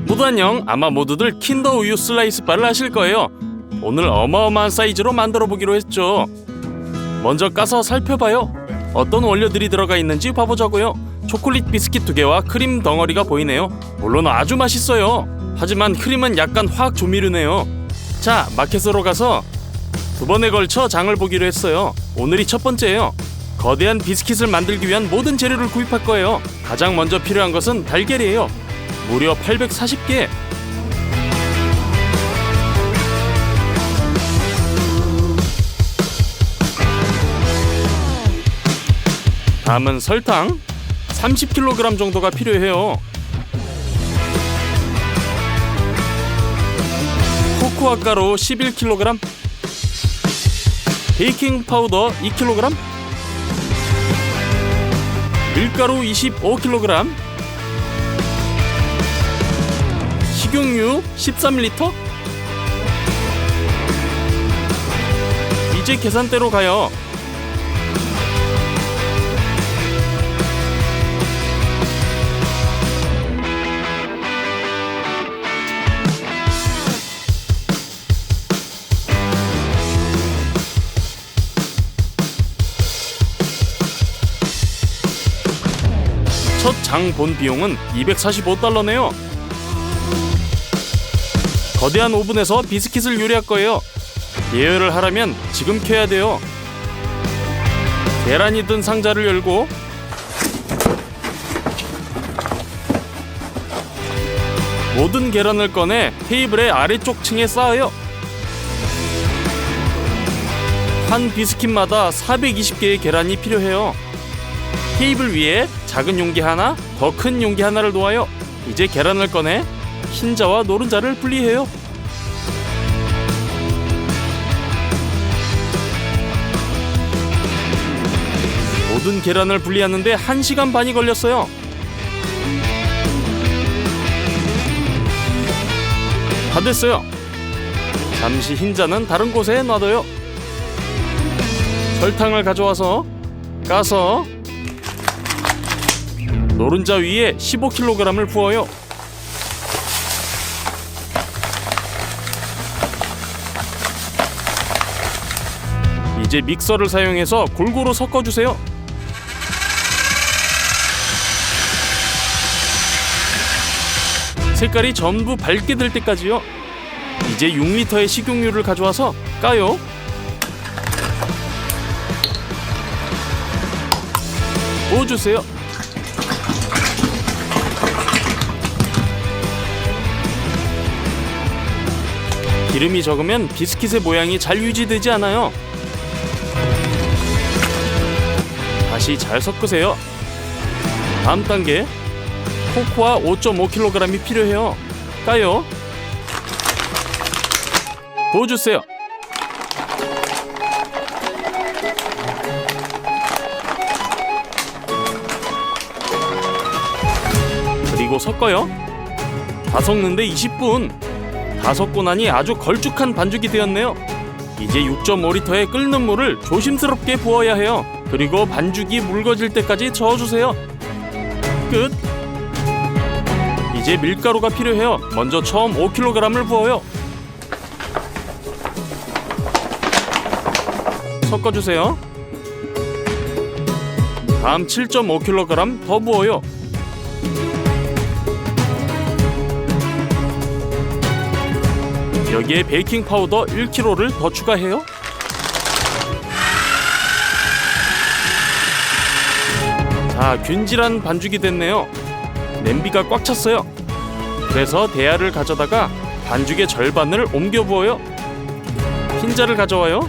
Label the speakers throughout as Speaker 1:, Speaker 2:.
Speaker 1: 모두 안녕. 아마 모두들 킨더 우유 슬라이스 바를 아실 거예요. 오늘 어마어마한 사이즈로 만들어 보기로 했죠. 먼저 까서 살펴봐요. 어떤 원료들이 들어가 있는지 봐보자고요. 초콜릿 비스킷 2개와 크림 덩어리가 보이네요. 물론 아주 맛있어요. 하지만 크림은 약간 화학 조미료네요. 자, 마켓으로 가서 2번에 걸쳐 장을 보기로 했어요. 오늘이 첫 번째예요. 거대한 비스킷을 만들기 위한 모든 재료를 구입할 거예요. 가장 먼저 필요한 것은 달걀이에요. 무려 840개. 다음은 설탕 30kg 정도가 필요해요. 코코아 가루 11kg, 베이킹 파우더 2kg, 밀가루 25kg, 식용유 13L. 이제 계산대로 가요. 첫 장 본 비용은 $245네요. 거대한 오븐에서 비스킷을 요리할 거예요. 예열을 하려면 지금 켜야 돼요. 계란이 든 상자를 열고 모든 계란을 꺼내 테이블의 아래쪽 층에 쌓아요. 한 비스킷마다 420개의 계란이 필요해요. 테이블 위에 작은 용기 하나, 더 큰 용기 하나를 놓아요. 이제 계란을 꺼내 흰자와 노른자를 분리해요. 모든 계란을 분리하는데 1시간 반이 걸렸어요. 다 됐어요. 잠시 흰자는 다른 곳에 놔둬요. 설탕을 가져와서 까서 노른자 위에 15kg을 부어요. 이제 믹서를 사용해서 골고루 섞어주세요. 색깔이 전부 밝게 될 때까지요. 이제 6L의 식용유를 가져와서 까요. 부어주세요. 기름이 적으면 비스킷의 모양이 잘 유지되지 않아요. 다시 잘 섞으세요. 다음 단계 코코아 5.5kg이 필요해요. 까요. 부어주세요. 그리고 섞어요. 다 섞는데 20분. 다 섞고 나니 아주 걸쭉한 반죽이 되었네요. 이제 6.5L의 끓는 물을 조심스럽게 부어야 해요. 그리고 반죽이 묽어질 때까지 저어주세요. 끝! 이제 밀가루가 필요해요. 먼저 처음 5kg을 부어요. 섞어주세요. 다음 7.5kg 더 부어요. 여기에 베이킹 파우더 1kg를 더 추가해요. 자, 균질한 반죽이 됐네요. 냄비가 꽉 찼어요. 그래서 대야를 가져다가 반죽의 절반을 옮겨 부어요. 흰자를 가져와요.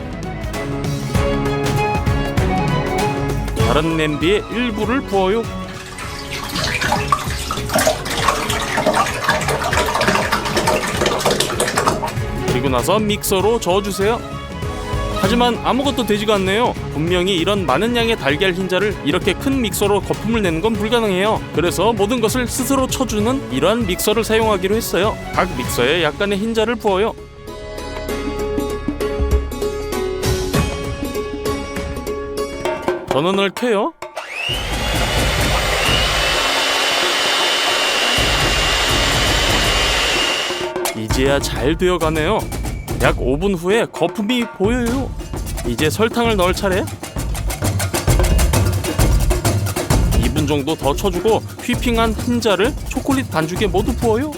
Speaker 1: 다른 냄비에 일부를 부어요. 그리고 나서 믹서로 저어주세요. 하지만 아무것도 되지가 않네요. 분명히 이런 많은 양의 달걀 흰자를 이렇게 큰 믹서로 거품을 내는 건 불가능해요. 그래서 모든 것을 스스로 쳐주는 이러한 믹서를 사용하기로 했어요. 각 믹서에 약간의 흰자를 부어요. 전원을 켜요. 이제야 잘 되어가네요. 약 5분 후에 거품이 보여요. 이제 설탕을 넣을 차례. 2분 정도 더 쳐주고 휘핑한 흰자를 초콜릿 반죽에 모두 부어요.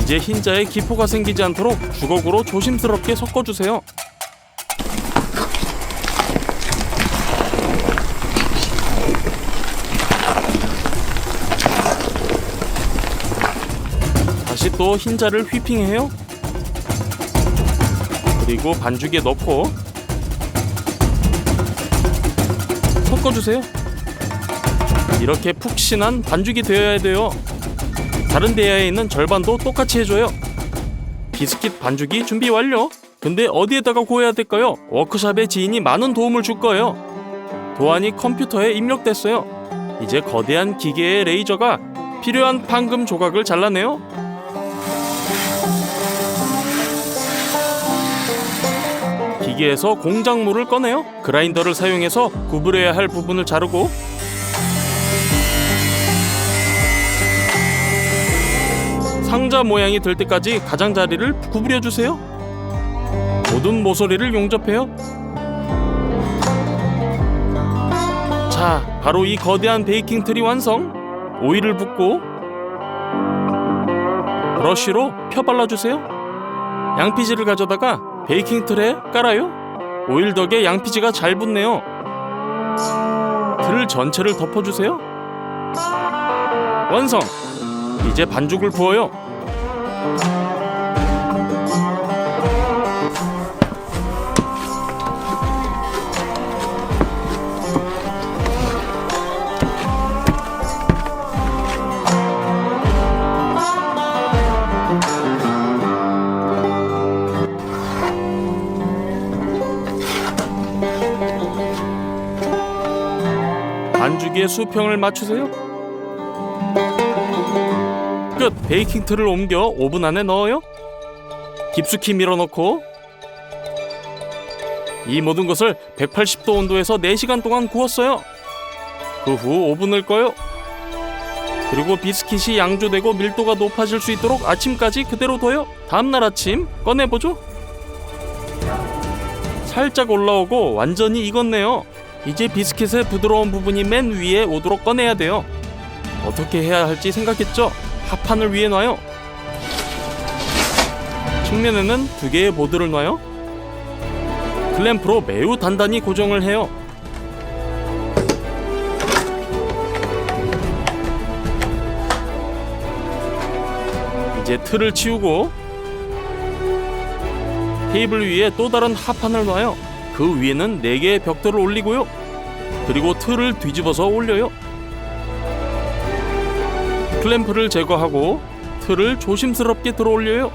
Speaker 1: 이제 흰자에 기포가 생기지 않도록 주걱으로 조심스럽게 섞어주세요. 다시 또 흰자를 휘핑해요. 그리고 반죽에 넣고 섞어주세요. 이렇게 푹신한 반죽이 되어야 돼요. 다른 대야에 있는 절반도 똑같이 해줘요. 비스킷 반죽이 준비 완료. 근데 어디에다가 구워야 될까요? 워크숍의 지인이 많은 도움을 줄 거예요. 도안이 컴퓨터에 입력됐어요. 이제 거대한 기계의 레이저가 필요한 판금 조각을 잘라내요. 기계에서 공작물을 꺼내요. 그라인더를 사용해서 구부려야 할 부분을 자르고 상자 모양이 될 때까지 가장자리를 구부려주세요. 모든 모서리를 용접해요. 자, 바로 이 거대한 베이킹 틀이 완성. 오일을 붓고 브러쉬로 펴 발라주세요. 양피지를 가져다가 베이킹 틀에 깔아요. 오일 덕에 양피지가 잘 붙네요. 틀 전체를 덮어주세요. 완성! 이제 반죽을 부어요. 반죽에 수평을 맞추세요. 끝! 베이킹 틀을 옮겨 오븐 안에 넣어요. 깊숙이 밀어넣고 이 모든 것을 180도 온도에서 4시간 동안 구웠어요. 그 후 오븐을 꺼요. 그리고 비스킷이 양조되고 밀도가 높아질 수 있도록 아침까지 그대로 둬요. 다음날 아침 꺼내보죠. 살짝 올라오고 완전히 익었네요. 이제 비스킷의 부드러운 부분이 맨 위에 오도록 꺼내야 돼요. 어떻게 해야 할지 생각했죠? 합판을 위에 놔요. 측면에는 2개의 보드를 놔요. 클램프로 매우 단단히 고정을 해요. 이제 틀을 치우고 테이블 위에 또 다른 합판을 놔요. 그 위에는 4개의 벽돌을 올리고요. 그리고 틀을 뒤집어서 올려요. 클램프를 제거하고 틀을 조심스럽게 들어 올려요.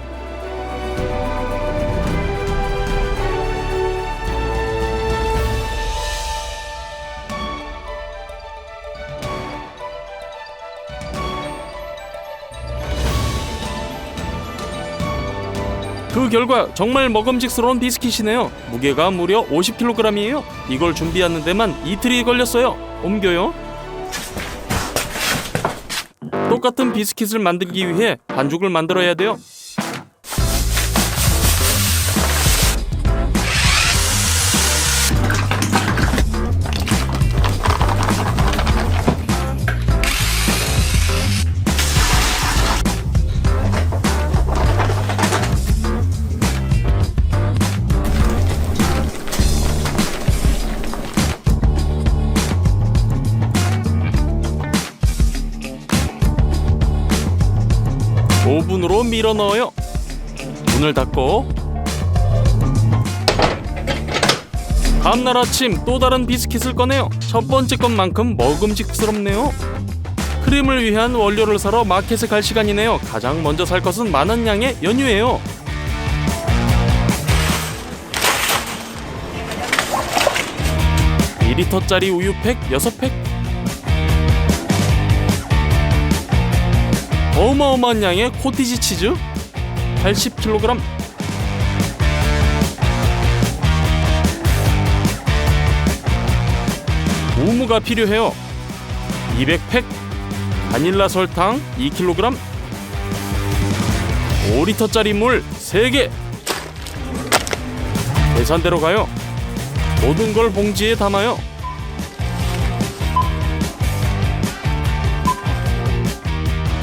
Speaker 1: 그 결과 정말 먹음직스러운 비스킷이네요. 무게가 무려 50kg이에요. 이걸 준비하는 데만 이틀이 걸렸어요. 옮겨요. 똑같은 비스킷을 만들기 위해 반죽을 만들어야 돼요. 오븐으로 밀어 넣어요. 문을 닫고 다음날 아침 또 다른 비스킷을 꺼내요. 첫 번째 것만큼 먹음직스럽네요. 크림을 위한 원료를 사러 마켓에 갈 시간이네요. 가장 먼저 살 것은 많은 양의 연유예요. (2리터짜리) 우유팩 6팩. 어마어마한 양의 코티지 치즈 80kg. 우무가 필요해요. 200팩, 바닐라 설탕 2kg, 5리터짜리 물 3개. 계산대로 가요. 모든 걸 봉지에 담아요.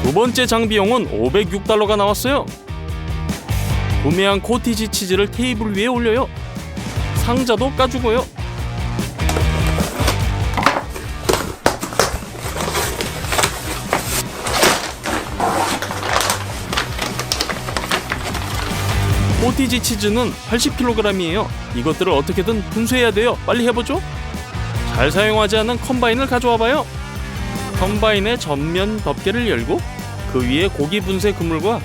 Speaker 1: 두 번째 장비용은 $506가 나왔어요. 구매한 코티지 치즈를 테이블 위에 올려요. 상자도 까주고요. 코티지 치즈는 80kg이에요. 이것들을 어떻게든 분쇄해야 돼요. 빨리 해보죠. 잘 사용하지 않은 컴바인을 가져와봐요. 컴바인의 전면 덮개를 열고 그 위에 고기 분쇄 그물과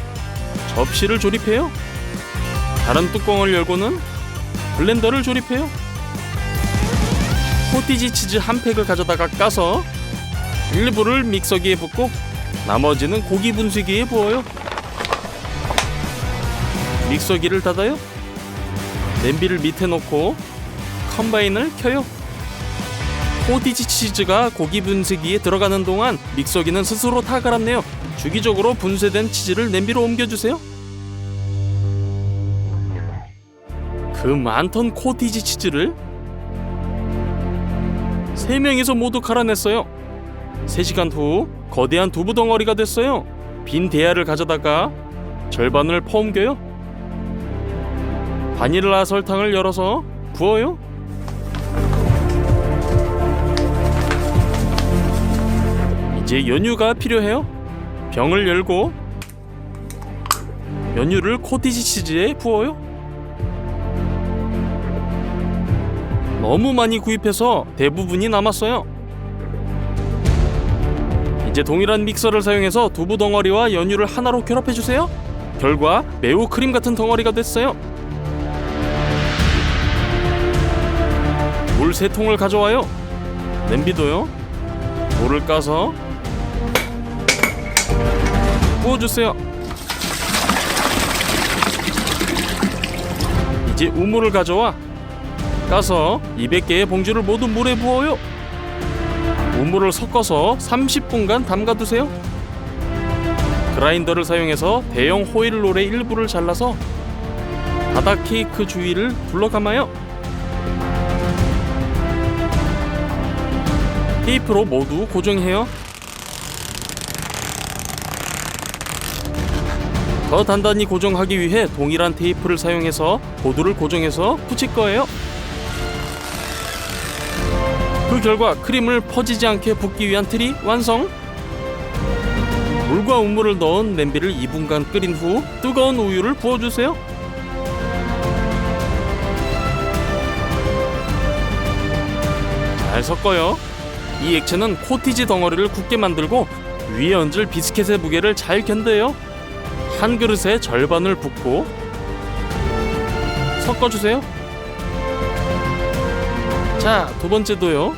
Speaker 1: 접시를 조립해요. 다른 뚜껑을 열고는 블렌더를 조립해요. 코티지 치즈 한 팩을 가져다가 까서 일부를 믹서기에 붓고 나머지는 고기 분쇄기에 부어요. 믹서기를 닫아요. 냄비를 밑에 놓고 컴바인을 켜요. 코티지 치즈가 고기 분쇄기에 들어가는 동안 믹서기는 스스로 다 갈았네요. 주기적으로 분쇄된 치즈를 냄비로 옮겨주세요. 그 많던 코티지 치즈를 3명이서 모두 갈아냈어요. 3시간 후 거대한 두부 덩어리가 됐어요. 빈 대야를 가져다가 절반을 퍼옮겨요. 바닐라 설탕을 열어서 부어요. 이제 연유가 필요해요. 병을 열고 연유를 코티지 치즈에 부어요. 너무 많이 구입해서 대부분이 남았어요. 이제 동일한 믹서를 사용해서 두부 덩어리와 연유를 하나로 결합해주세요. 결과 매우 크림 같은 덩어리가 됐어요. 물 3통을 가져와요. 냄비도요. 물을 까서 부어주세요. 이제 우물을 가져와 까서 200개의 봉지를 모두 물에 부어요. 우물을 섞어서 30분간 담가두세요. 그라인더를 사용해서 대형 호일롤의 일부를 잘라서 바닥 케이크 주위를 둘러감아요. 테이프로 모두 고정해요. 더 단단히 고정하기 위해 동일한 테이프를 사용해서 보드를 고정해서 붙일 거예요. 그 결과 크림을 퍼지지 않게 붓기 위한 틀이 완성! 물과 우물을 넣은 냄비를 2분간 끓인 후 뜨거운 우유를 부어주세요. 잘 섞어요. 이 액체는 코티지 덩어리를 굳게 만들고 위에 얹을 비스켓의 무게를 잘 견뎌요. 한 그릇에 절반을 붓고 섞어주세요. 자, 두 번째도요.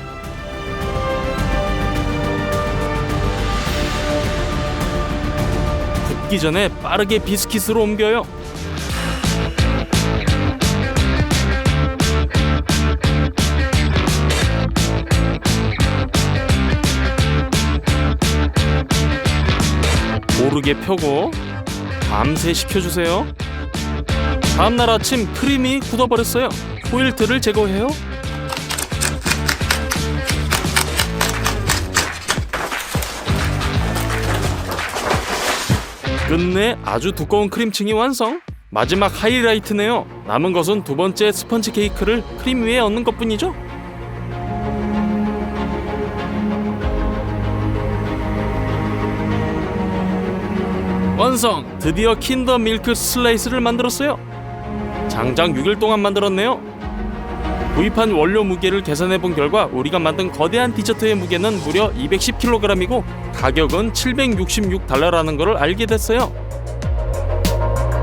Speaker 1: 붓기 전에 빠르게 비스킷으로 옮겨요. 고르게 펴고 밤새 식혀주세요. 다음날 아침 크림이 굳어버렸어요. 호일틀을 제거해요. 끝내 아주 두꺼운 크림층이 완성! 마지막 하이라이트네요. 남은 것은 두 번째 스펀지 케이크를 크림 위에 얹는 것뿐이죠. 완성! 드디어 킨더 밀크 슬라이스를 만들었어요. 장장 6일 동안 만들었네요. 구입한 원료 무게를 계산해본 결과 우리가 만든 거대한 디저트의 무게는 무려 210kg이고 가격은 $766라는 것을 알게 됐어요.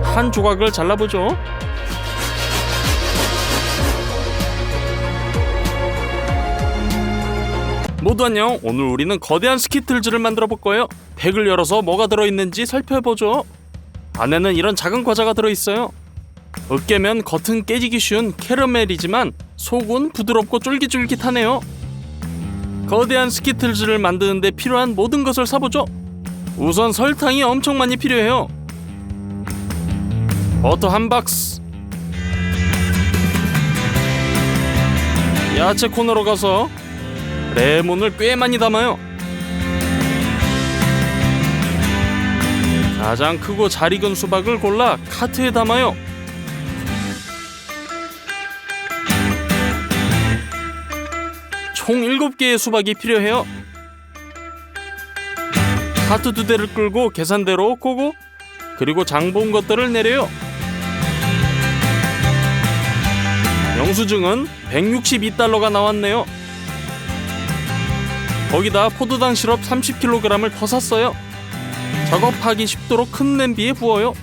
Speaker 1: 한 조각을 잘라보죠. 모두 안녕. 오늘 우리는 거대한 스키틀즈를 만들어 볼 거예요. 팩을 열어서 뭐가 들어있는지 살펴보죠. 안에는 이런 작은 과자가 들어있어요. 으깨면 겉은 깨지기 쉬운 캐러멜이지만 속은 부드럽고 쫄깃쫄깃하네요. 거대한 스키틀즈를 만드는 데 필요한 모든 것을 사보죠. 우선 설탕이 엄청 많이 필요해요. 버터 한 박스. 야채 코너로 가서 레몬을 꽤 많이 담아요. 가장 크고 잘 익은 수박을 골라 카트에 담아요. 총 7개의 수박이 필요해요. 카트 2대를 끌고 계산대로 고고, 그리고 장본 것들을 내려요. 영수증은 162달러가 나왔네요. 거기다 포도당 시럽 30kg을 더 샀어요. 작업하기 쉽도록 큰 냄비에 부어요.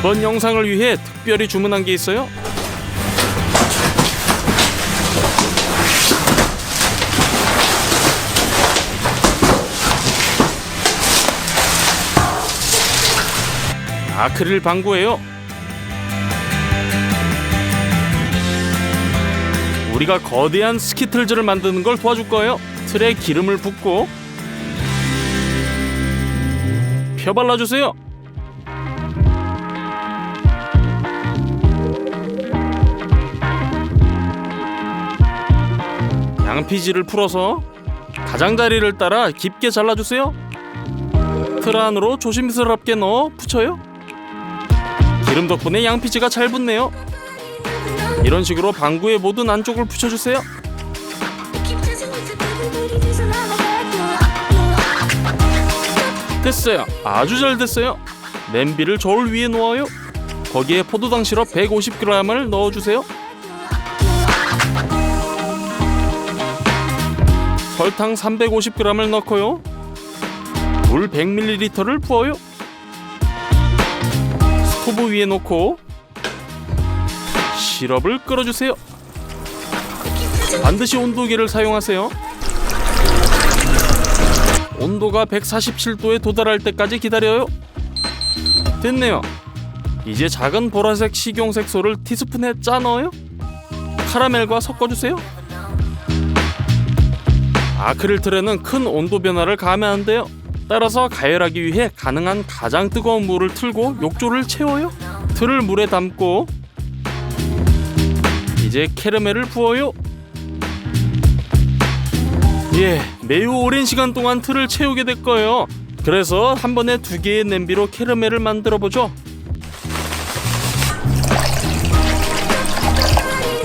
Speaker 1: 이번 영상을 위해 특별히 주문한 게 있어요. 아크릴 방구예요. 우리가 거대한 스키틀즈를 만드는 걸 도와줄 거예요. 틀에 기름을 붓고 펴 발라주세요. 양피지를 풀어서 가장자리를 따라 깊게 잘라주세요. 틀 안으로 조심스럽게 넣어 붙여요. 기름 덕분에 양피지가 잘 붙네요. 이런 식으로 방구의 모든 안쪽을 붙여주세요. 됐어요. 아주 잘 됐어요. 냄비를 저울 위에 놓아요. 거기에 포도당 시럽 150g을 넣어주세요. 설탕 350g을 넣고요. 물 100ml를 부어요. 스토브 위에 놓고 시럽을 끓여주세요. 반드시 온도계를 사용하세요. 온도가 147도에 도달할 때까지 기다려요. 됐네요. 이제 작은 보라색 식용색소를 티스푼에 짜 넣어요. 카라멜과 섞어주세요. 아크릴 틀에는 큰 온도 변화를 가하면 안 돼요. 따라서 가열하기 위해 가능한 가장 뜨거운 물을 틀고 욕조를 채워요. 틀을 물에 담고 이제 캐러멜을 부어요. 매우 오랜 시간 동안 틀을 채우게 될 거예요. 그래서 한 번에 2개의 냄비로 캐러멜을 만들어 보죠.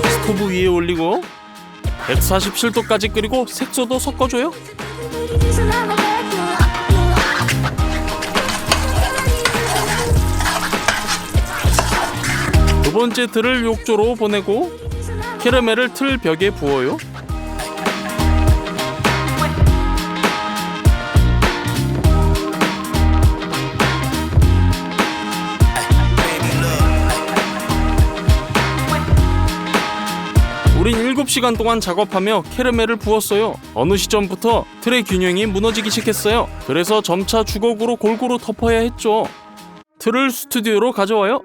Speaker 1: 스토브 위에 올리고 147도까지 끓이고 색소도 섞어줘요. 두 번째 틀을 욕조로 보내고 캐러멜을 틀 벽에 부어요. 우린 7시간 동안 작업하며 캐러멜을 부었어요. 어느 시점부터 틀의 균형이 무너지기 시작했어요. 그래서 점차 주걱으로 골고루 덮어야 했죠. 틀을 스튜디오로 가져와요.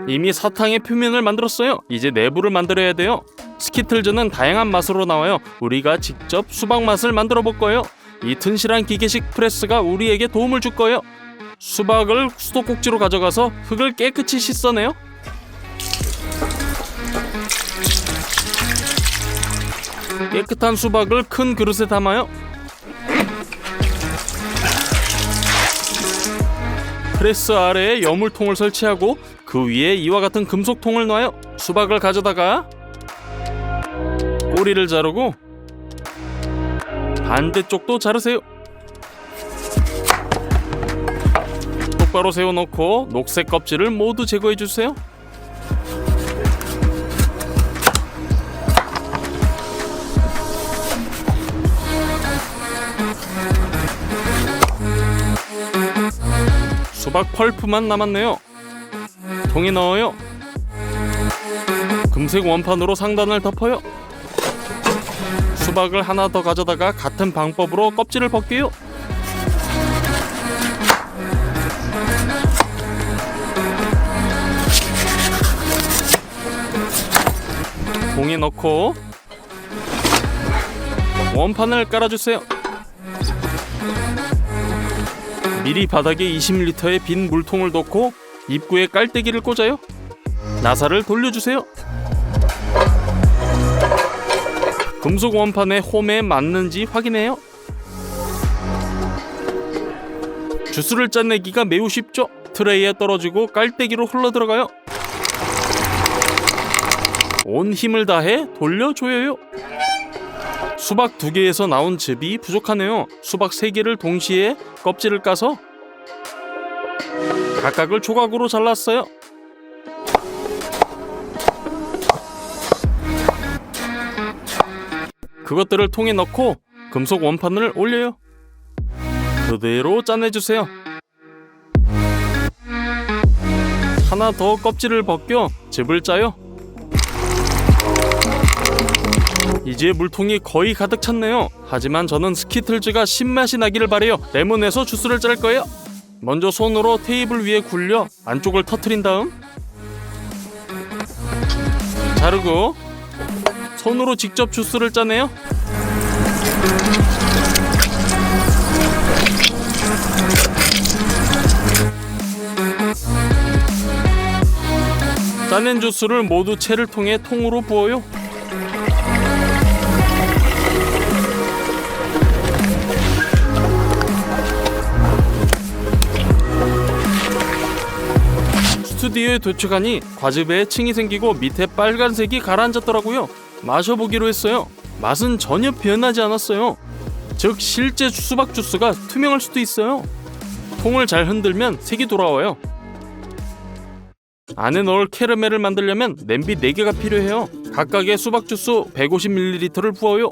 Speaker 1: 이미 사탕의 표면을 만들었어요. 이제 내부를 만들어야 돼요. 스키틀즈는 다양한 맛으로 나와요. 우리가 직접 수박 맛을 만들어 볼 거예요. 이 튼실한 기계식 프레스가 우리에게 도움을 줄 거예요. 수박을 수도꼭지로 가져가서 흙을 깨끗이 씻어내요. 깨끗한 수박을 큰 그릇에 담아요. 프레스 아래에 여물통을 설치하고 그 위에 이와 같은 금속통을 놔요. 수박을 가져다가 꼬리를 자르고 반대쪽도 자르세요. 똑바로 세워놓고 녹색 껍질을 모두 제거해주세요. 수박 펄프만 남았네요. 통에 넣어요. 금색 원판으로 상단을 덮어요. 수박을 하나 더 가져다가 같은 방법으로 껍질을 벗겨요. 통에 넣고 원판을 깔아주세요. 미리 바닥에 20리터의 빈 물통을 놓고 입구에 깔때기를 꽂아요. 나사를 돌려주세요. 금속 원판의 홈에 맞는지 확인해요. 주스를 짜내기가 매우 쉽죠. 트레이에 떨어지고 깔때기로 흘러들어가요. 온 힘을 다해 돌려줘요. 수박 2개에서 나온 즙이 부족하네요. 수박 3개를 동시에 껍질을 까서 각각을 조각으로 잘랐어요. 그것들을 통에 넣고 금속 원판을 올려요. 그대로 짜내주세요. 하나 더 껍질을 벗겨 즙을 짜요. 이제 물통이 거의 가득 찼네요. 하지만 저는 스키틀즈가 신맛이 나기를 바래요. 레몬에서 주스를 짤 거예요. 먼저 손으로 테이블 위에 굴려 안쪽을 터트린 다음 자르고 손으로 직접 주스를 짜내요. 짜낸 주스를 모두 채를 통해 통으로 부어요. 스튜디오에 도착하니 과즙에 층이 생기고 밑에 빨간색이 가라앉았더라고요. 마셔보기로 했어요. 맛은 전혀 변하지 않았어요. 즉 실제 수박 주스가 투명할 수도 있어요. 통을 잘 흔들면 색이 돌아와요. 안에 넣을 캐러멜을 만들려면 냄비 4개가 필요해요. 각각의 수박 주스 150ml를 부어요.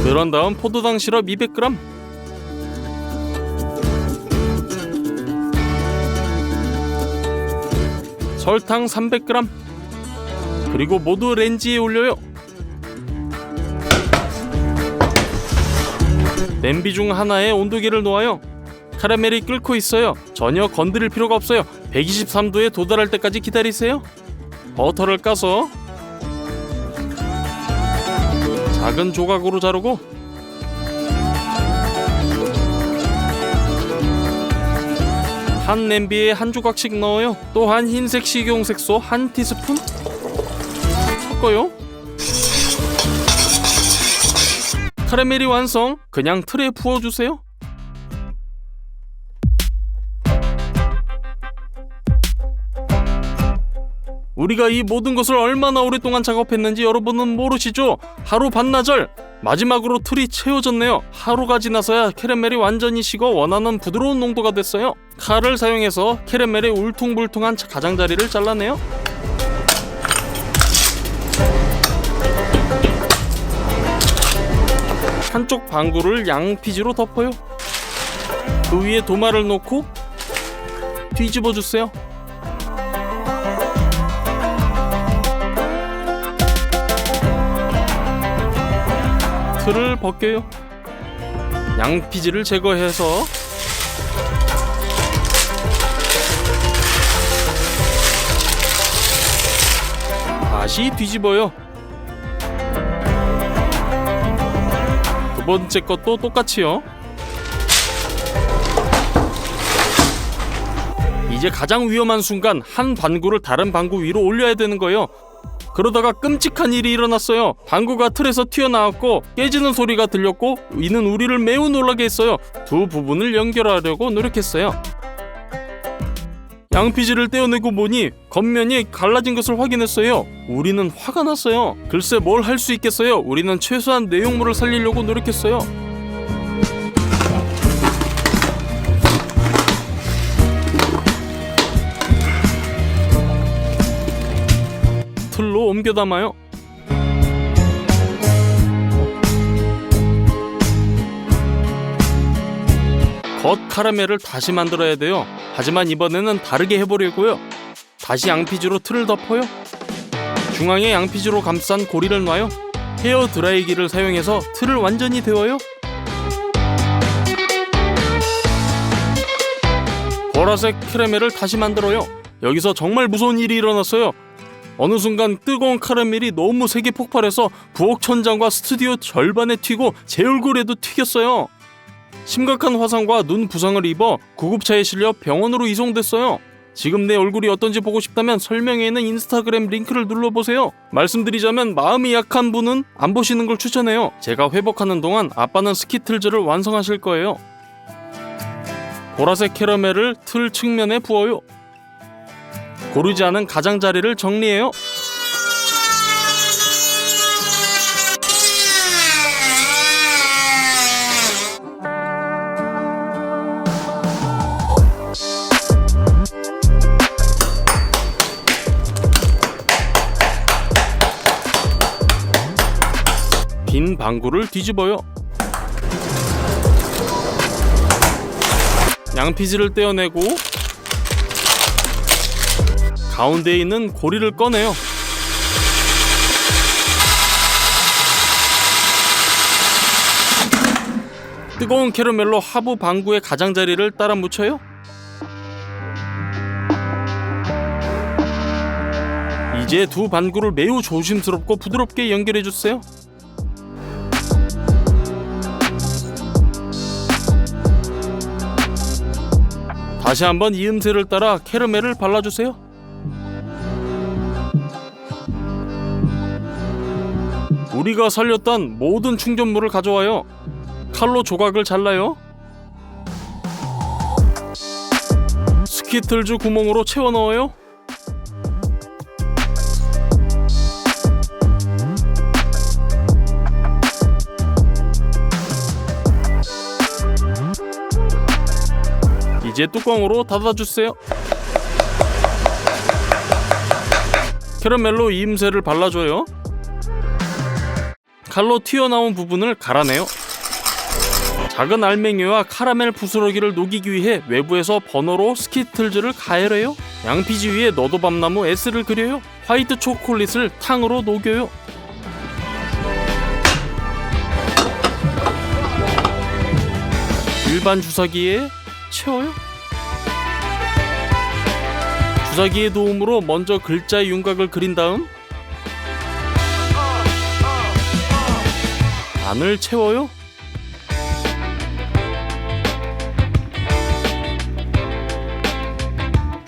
Speaker 1: 그런 다음 포도당 시럽 200g, 설탕 300g, 그리고 모두 렌지에 올려요. 냄비 중 하나에 온도계를 놓아요. 카라멜이 끓고 있어요. 전혀 건드릴 필요가 없어요. 123도에 도달할 때까지 기다리세요. 버터를 까서 작은 조각으로 자르고 한 냄비에 한 조각씩 넣어요. 또한 흰색 식용색소 1티스푼 섞어요. 카라멜이 완성. 그냥 틀에 부어주세요. 우리가 이 모든 것을 얼마나 오랫동안 작업했는지 여러분은 모르시죠? 하루 반나절. 마지막으로 틀이 채워졌네요. 하루가 지나서야 캐러멜이 완전히 식어 원하는 부드러운 농도가 됐어요. 칼을 사용해서 캐러멜의 울퉁불퉁한 가장자리를 잘라내요. 한쪽 방구를 양피지로 덮어요. 그 위에 도마를 놓고 뒤집어 주세요. 틀을 벗겨요. 양피지를 제거해서 다시 뒤집어요. 두 번째 것도 똑같이요. 이제 가장 위험한 순간 한 방구를 다른 방구 위로 올려야 되는 거예요. 그러다가 끔찍한 일이 일어났어요. 방구가 틀에서 튀어나왔고 깨지는 소리가 들렸고 이는 우리를 매우 놀라게 했어요. 두 부분을 연결하려고 노력했어요. 양피지를 떼어내고 보니 겉면이 갈라진 것을 확인했어요. 우리는 화가 났어요. 글쎄 뭘 할 수 있겠어요. 우리는 최소한 내용물을 살리려고 노력했어요. 틀로 옮겨 담아요. 겉 카라멜을 다시 만들어야 돼요. 하지만 이번에는 다르게 해보려고요. 다시 양피지로 틀을 덮어요. 중앙에 양피지로 감싼 고리를 놔요. 헤어 드라이기를 사용해서 틀을 완전히 데워요. 보라색 캐러멜을 다시 만들어요. 여기서 정말 무서운 일이 일어났어요. 어느 순간 뜨거운 카라멜이 너무 세게 폭발해서 부엌 천장과 스튜디오 절반에 튀고 제 얼굴에도 튀겼어요. 심각한 화상과 눈 부상을 입어 구급차에 실려 병원으로 이송됐어요. 지금 내 얼굴이 어떤지 보고 싶다면 설명에 있는 인스타그램 링크를 눌러보세요. 말씀드리자면 마음이 약한 분은 안 보시는 걸 추천해요. 제가 회복하는 동안 아빠는 스키틀즈를 완성하실 거예요. 보라색 캐러멜을 틀 측면에 부어요. 고르지 않은 가장자리를 정리해요. 빈 방구를 뒤집어요. 양피지를 떼어내고 가운데에 있는 고리를 꺼내요. 뜨거운 캐러멜로 하부 방구의 가장자리를 따라 묻혀요. 이제 두 방구를 매우 조심스럽고 부드럽게 연결해주세요. 다시 한번 이음새를 따라 캐러멜을 발라주세요. 우리가 살렸던 모든 충전물을 가져와요. 칼로 조각을 잘라요. 스키틀즈 구멍으로 채워 넣어요. 이제 뚜껑으로 닫아주세요. 캐러멜로 이음새를 발라줘요. 칼로 튀어나온 부분을 갈아내요. 작은 알맹이와 카라멜 부스러기를 녹이기 위해 외부에서 버너로 스키틀즈를 가열해요. 양피지 위에 너도밤나무 S를 그려요. 화이트 초콜릿을 탕으로 녹여요. 일반 주사기에 채워요. 주사기의 도움으로 먼저 글자의 윤곽을 그린 다음 안을 채워요.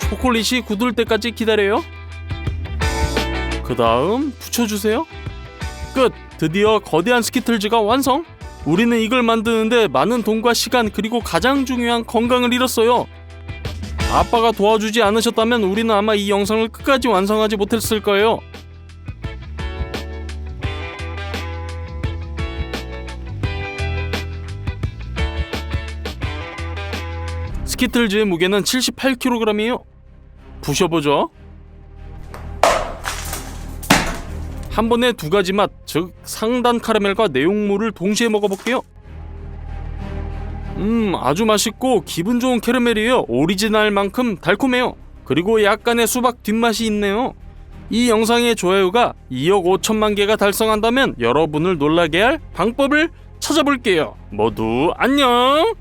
Speaker 1: 초콜릿이 굳을 때까지 기다려요. 그 다음 붙여주세요. 끝! 드디어 거대한 스키틀즈가 완성! 우리는 이걸 만드는데 많은 돈과 시간 그리고 가장 중요한 건강을 잃었어요. 아빠가 도와주지 않으셨다면 우리는 아마 이 영상을 끝까지 완성하지 못했을 거예요. 스키틀즈의 무게는 78kg이에요. 부셔보죠. 한 번에 두 가지 맛, 즉 상단 카라멜과 내용물을 동시에 먹어볼게요. 아주 맛있고 기분 좋은 캐러멜이에요. 오리지널만큼 달콤해요. 그리고 약간의 수박 뒷맛이 있네요. 이 영상의 좋아요가 2억 5천만 개가 달성한다면 여러분을 놀라게 할 방법을 찾아볼게요. 모두 안녕!